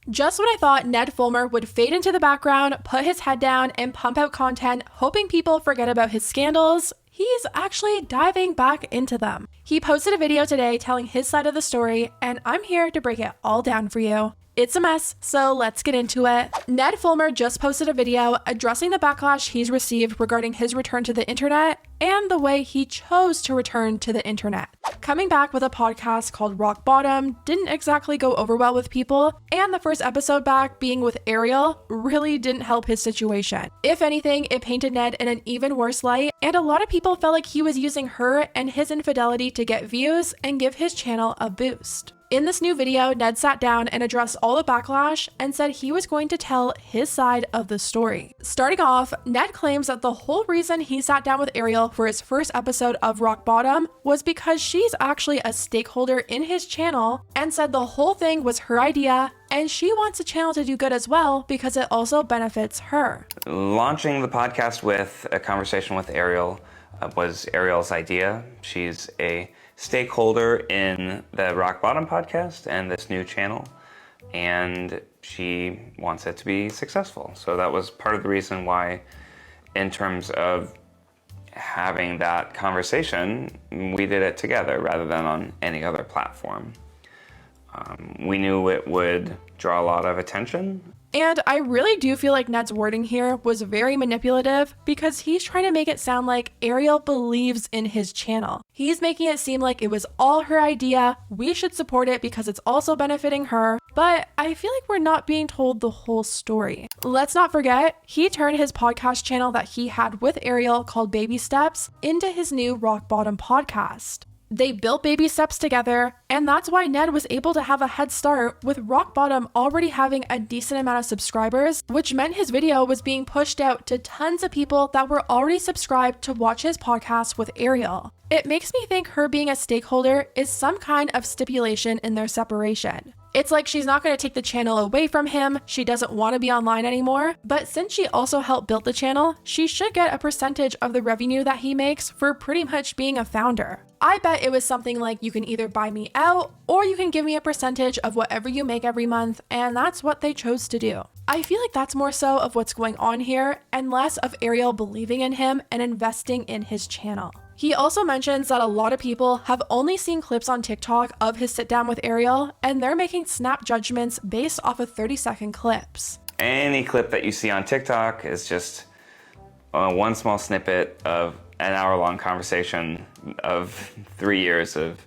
Just when I thought Ned Fulmer would fade into the background, put his head down, and pump out content, hoping people forget about his scandals, he's actually diving back into them. He posted a video today telling his side of the story, and I'm here to break it all down for you. It's a mess, so let's get into it. Ned Fulmer just posted a video addressing the backlash he's received regarding his return to the internet and the way he chose to return to the internet. Coming back with a podcast called Rock Bottom didn't exactly go over well with people, and the first episode back being with Ariel really didn't help his situation. If anything, it painted Ned in an even worse light, and a lot of people felt like he was using her and his infidelity to get views and give his channel a boost. In this new video, Ned sat down and addressed all the backlash and said he was going to tell his side of the story. Starting off, Ned claims that the whole reason he sat down with Ariel for his first episode of Rock Bottom was because she's actually a stakeholder in his channel, and said the whole thing was her idea and she wants the channel to do good as well because it also benefits her. Launching the podcast with a conversation with Ariel was Ariel's idea. She's a stakeholder in the Rock Bottom podcast and this new channel, and she wants it to be successful. So that was part of the reason why, in terms of having that conversation, we did it together rather than on any other platform. We knew it would draw a lot of attention. And I really do feel like Ned's wording here was very manipulative because he's trying to make it sound like Ariel believes in his channel. He's making it seem like it was all her idea, we should support it because it's also benefiting her, but I feel like we're not being told the whole story. Let's not forget, he turned his podcast channel that he had with Ariel called Baby Steps into his new Rock Bottom podcast. They built Baby Steps together, and that's why Ned was able to have a head start with Rock Bottom already having a decent amount of subscribers, which meant his video was being pushed out to tons of people that were already subscribed to watch his podcast with Ariel. It makes me think her being a stakeholder is some kind of stipulation in their separation. It's like she's not going to take the channel away from him, she doesn't want to be online anymore, but since she also helped build the channel, she should get a percentage of the revenue that he makes for pretty much being a founder. I bet it was something like, you can either buy me out or you can give me a percentage of whatever you make every month, and that's what they chose to do. I feel like that's more so of what's going on here and less of Ariel believing in him and investing in his channel. He also mentions that a lot of people have only seen clips on TikTok of his sit down with Ariel, and they're making snap judgments based off of 30-second clips. Any clip that you see on TikTok is just one small snippet of an hour-long conversation of 3 years of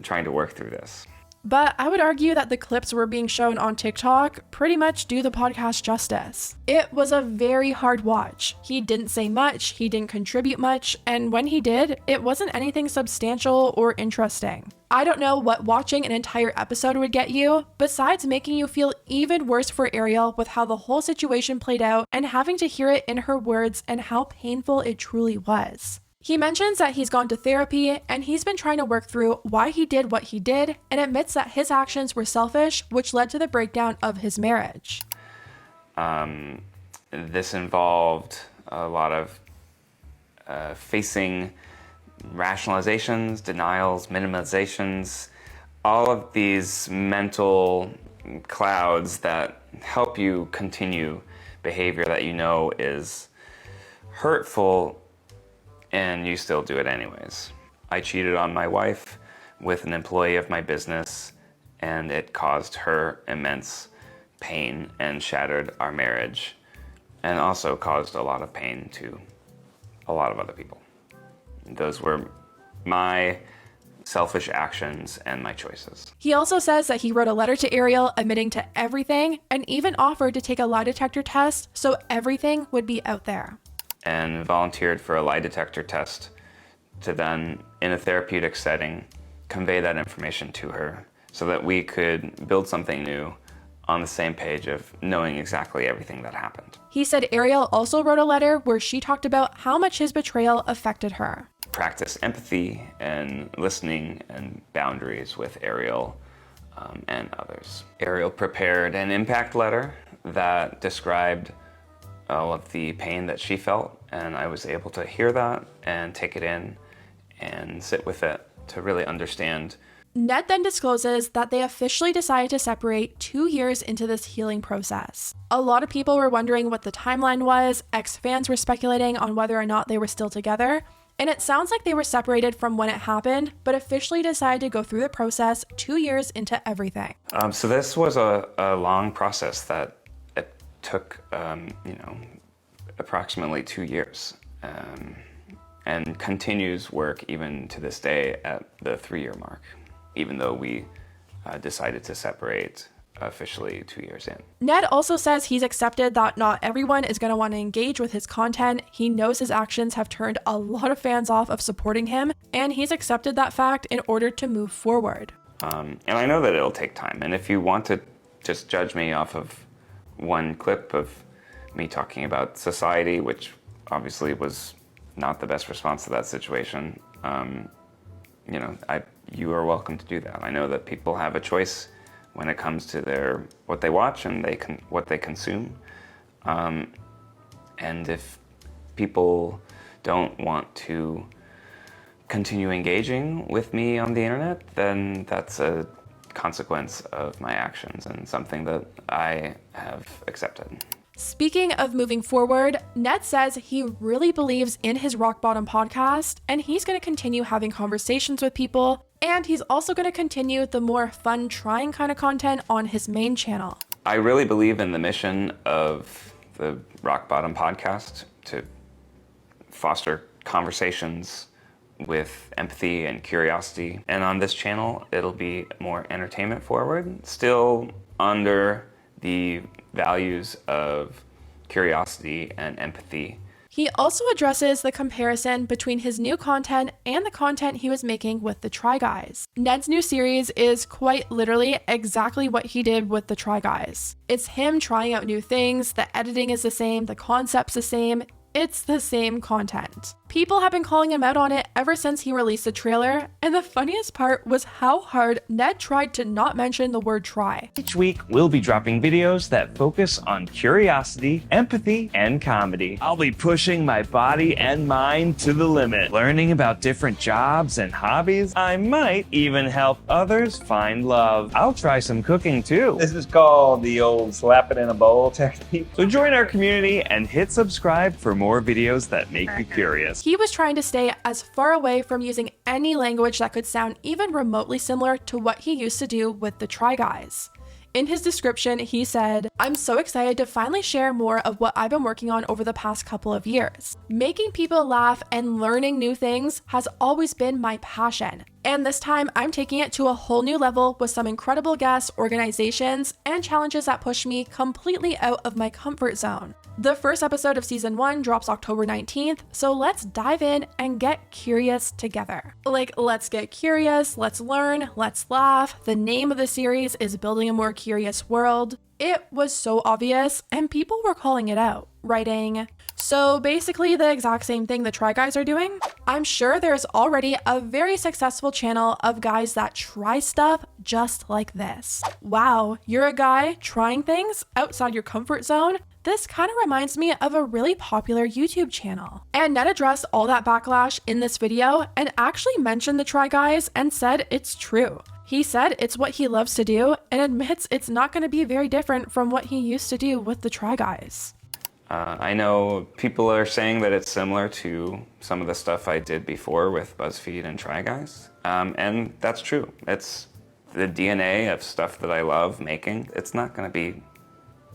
trying to work through this. But I would argue that the clips were being shown on TikTok pretty much do the podcast justice. It was a very hard watch. He didn't say much, he didn't contribute much, and when he did, it wasn't anything substantial or interesting. I don't know what watching an entire episode would get you, besides making you feel even worse for Ariel with how the whole situation played out and having to hear it in her words and how painful it truly was. He mentions that he's gone to therapy and he's been trying to work through why he did what he did, and admits that his actions were selfish, which led to the breakdown of his marriage. This involved a lot of facing rationalizations, denials, minimizations, all of these mental clouds that help you continue behavior that you know is hurtful, and you still do it anyways. I cheated on my wife with an employee of my business, and it caused her immense pain and shattered our marriage, and also caused a lot of pain to a lot of other people. Those were my selfish actions and my choices. He also says that he wrote a letter to Ariel admitting to everything, and even offered to take a lie detector test so everything would be out there. And volunteered for a lie detector test to then, in a therapeutic setting, convey that information to her so that we could build something new on the same page of knowing exactly everything that happened. He said Ariel also wrote a letter where she talked about how much his betrayal affected her. Practice empathy and listening and boundaries with Ariel and others. Ariel prepared an impact letter that described all of the pain that she felt, and I was able to hear that and take it in and sit with it to really understand. Ned then discloses that they officially decided to separate 2 years into this healing process. A lot of people were wondering what the timeline was, ex-fans were speculating on whether or not they were still together, and it sounds like they were separated from when it happened, but officially decided to go through the process 2 years into everything. So this was a long process that it took, approximately 2 years, and continues work even to this day at the 3-year mark, even though we decided to separate officially 2 years in. Ned also says he's accepted that not everyone is going to want to engage with his content. He knows his actions have turned a lot of fans off of supporting him, and he's accepted that fact in order to move forward. And I know that it'll take time, and if you want to just judge me off of one clip of me talking about society, which obviously was not the best response to that situation, you are welcome to do that. I know that people have a choice when it comes to what they watch and what they consume. And if people don't want to continue engaging with me on the internet, then that's a consequence of my actions and something that I have accepted. Speaking of moving forward, Ned says he really believes in his Rock Bottom podcast, and he's going to continue having conversations with people, and he's also going to continue the more fun, trying kind of content on his main channel. I really believe in the mission of the Rock Bottom podcast to foster conversations with empathy and curiosity. And on this channel, it'll be more entertainment forward, still under the values of curiosity and empathy. He also addresses the comparison between his new content and the content he was making with the Try Guys. Ned's new series is quite literally exactly what he did with the Try Guys. It's him trying out new things, the editing is the same, the concept's the same, it's the same content. People have been calling him out on it ever since he released the trailer, and the funniest part was how hard Ned tried to not mention the word try. Each week, we'll be dropping videos that focus on curiosity, empathy, and comedy. I'll be pushing my body and mind to the limit, learning about different jobs and hobbies. I might even help others find love. I'll try some cooking too. This is called the old slap it in a bowl technique. So join our community and hit subscribe for more videos that make you curious. He was trying to stay as far away from using any language that could sound even remotely similar to what he used to do with the Try Guys. In his description, he said, "I'm so excited to finally share more of what I've been working on over the past couple of years. Making people laugh and learning new things has always been my passion. And this time, I'm taking it to a whole new level with some incredible guests, organizations, and challenges that push me completely out of my comfort zone." The first episode of season 1 drops October 19th, so let's dive in and get curious together. Let's get curious, let's learn, let's laugh. The name of the series is Building a More Curious World. It was so obvious, and people were calling it out, writing, "So basically the exact same thing the Try Guys are doing?" I'm sure there's already a very successful channel of guys that try stuff just like this. Wow, you're a guy trying things outside your comfort zone? This kind of reminds me of a really popular YouTube channel. And Ned addressed all that backlash in this video and actually mentioned the Try Guys and said it's true. He said it's what he loves to do and admits it's not going to be very different from what he used to do with the Try Guys. I know people are saying that it's similar to some of the stuff I did before with BuzzFeed and Try Guys, and that's true. It's the DNA of stuff that I love making. It's not going to be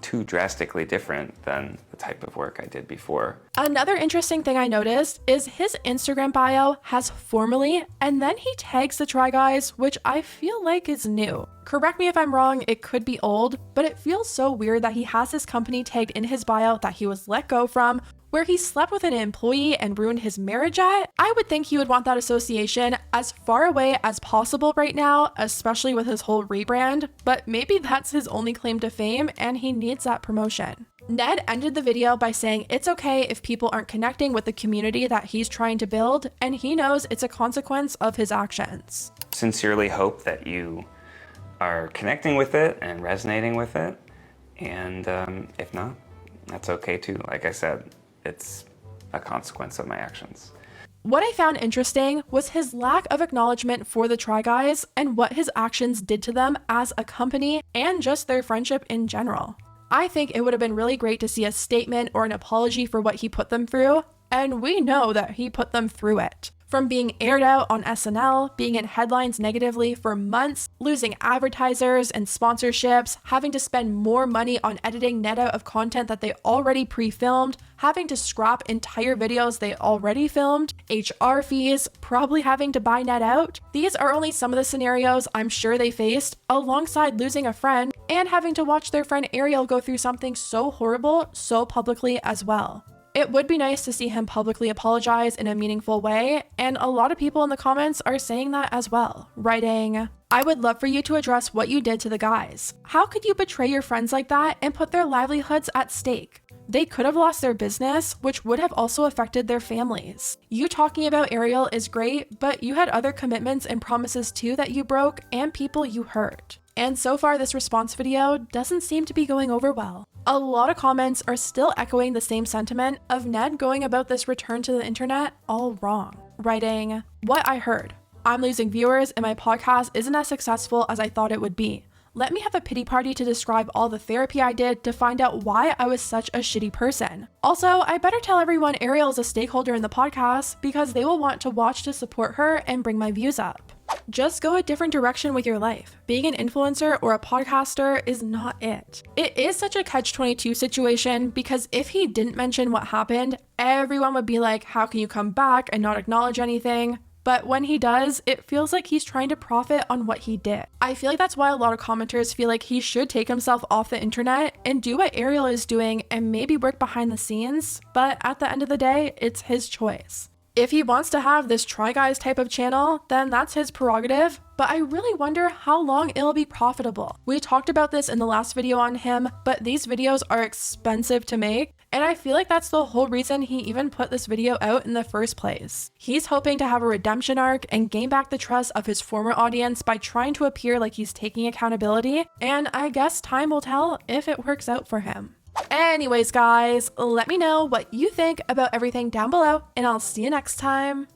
too drastically different than the type of work I did before. Another interesting thing I noticed is his Instagram bio has formerly, and then he tags the Try Guys, which I feel like is new. Correct me if I'm wrong, it could be old, but it feels so weird that he has his company tagged in his bio that he was let go from, where he slept with an employee and ruined his marriage at. I would think he would want that association as far away as possible right now, especially with his whole rebrand, but maybe that's his only claim to fame and he needs that promotion. Ned ended the video by saying it's okay if people aren't connecting with the community that he's trying to build, and he knows it's a consequence of his actions. Sincerely hope that you are connecting with it and resonating with it, and if not, that's okay too. Like I said, it's a consequence of my actions. What I found interesting was his lack of acknowledgement for the Try Guys and what his actions did to them as a company and just their friendship in general. I think it would have been really great to see a statement or an apology for what he put them through, and we know that he put them through it. From being aired out on SNL, being in headlines negatively for months, losing advertisers and sponsorships, having to spend more money on editing Ned out of content that they already pre-filmed, having to scrap entire videos they already filmed, HR fees, probably having to buy Ned out. These are only some of the scenarios I'm sure they faced, alongside losing a friend and having to watch their friend Ariel go through something so horrible so publicly as well. It would be nice to see him publicly apologize in a meaningful way, and a lot of people in the comments are saying that as well, writing, "I would love for you to address what you did to the guys. How could you betray your friends like that and put their livelihoods at stake? They could have lost their business, which would have also affected their families. You talking about Ariel is great, but you had other commitments and promises too that you broke and people you hurt." And so far, this response video doesn't seem to be going over well. A lot of comments are still echoing the same sentiment of Ned going about this return to the internet all wrong, writing, "What I heard. I'm losing viewers and my podcast isn't as successful as I thought it would be. Let me have a pity party to describe all the therapy I did to find out why I was such a shitty person. Also, I better tell everyone Ariel is a stakeholder in the podcast because they will want to watch to support her and bring my views up. Just go a different direction with your life. Being an influencer or a podcaster is not it." It is such a catch-22 situation because if he didn't mention what happened, everyone would be like, how can you come back and not acknowledge anything? But when he does, it feels like he's trying to profit on what he did. I feel like that's why a lot of commenters feel like he should take himself off the internet and do what Ariel is doing and maybe work behind the scenes, but at the end of the day, it's his choice. If he wants to have this Try Guys type of channel, then that's his prerogative, but I really wonder how long it'll be profitable. We talked about this in the last video on him, but these videos are expensive to make, and I feel like that's the whole reason he even put this video out in the first place. He's hoping to have a redemption arc and gain back the trust of his former audience by trying to appear like he's taking accountability, and I guess time will tell if it works out for him. Anyways, guys, let me know what you think about everything down below, and I'll see you next time.